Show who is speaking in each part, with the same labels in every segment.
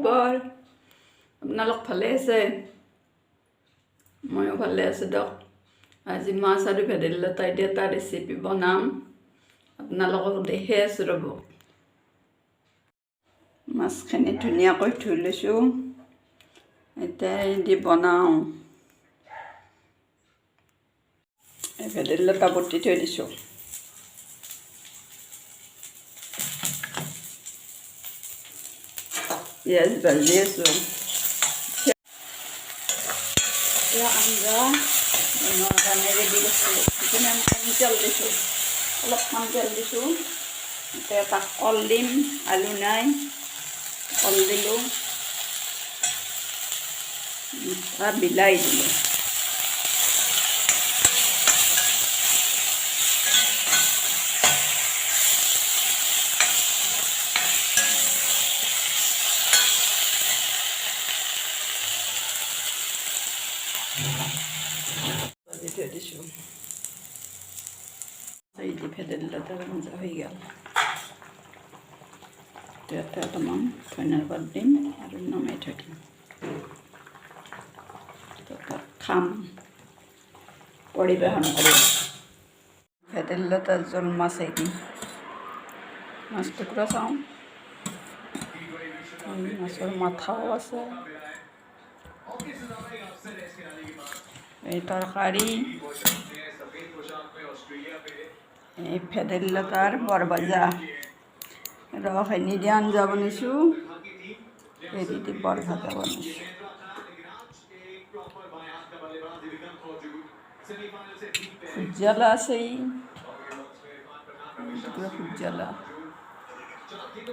Speaker 1: খবৰ আপোনালোক ভালে আছে ময়ো ভালে আছোঁ দিয়ক আজি মাছ আৰু ভেদাইলতা দি এটা ৰেচিপি বনাম আপোনালোকক দেখি আছোঁ ৰ'ব মাছখিনি ধুনীয়াকৈ ধুই লৈছোঁ এতিয়া দি বনাওঁ এই ভেদাইলতা বটি থৈ দিছোঁ পিঁয়াজ ভাজি আছোঁ এতিয়া আঞ্জা বনোৱাৰ কাৰণে ৰেডি কৰিছোঁ সেইখিনি আমি কম তেল দিছোঁ অলপমান তেল দিছোঁ এতিয়া এটা কল দিম আলু নাই কল দিলোঁ এটা বিলাহী দিলোঁ থৈ দিছোঁ এই যে ভেদাইলতাৰ আঞ্জা হৈ গ'ল এতিয়া অকণমান ধনিয়াৰ পাত দিম আৰু নমাই থৈ দিম খাম পৰিৱেশন কৰিম ভেদাইলতাৰ জোল মাছ দিম মাছ টুকুৰা চাওঁ মাছৰ মাথাও আছে এই তৰকাৰী এই ভেদাইলতাৰ বৰ ভজা ৰসখিনি দি আঞ্জা বনাইছোঁ হেৰি দি বৰ ভজা বনাইছোঁ ভোট জ্বালা আছে ভোট জ্বালা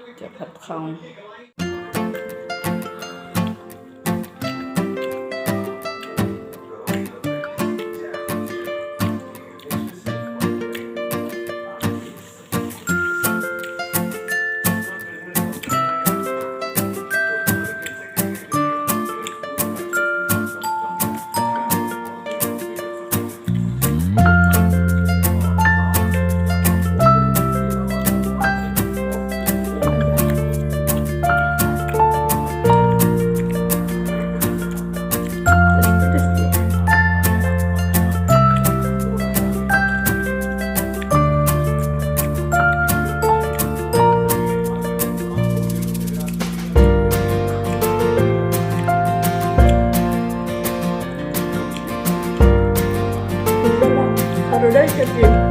Speaker 1: এতিয়া ভাত খাওঁ Saturday,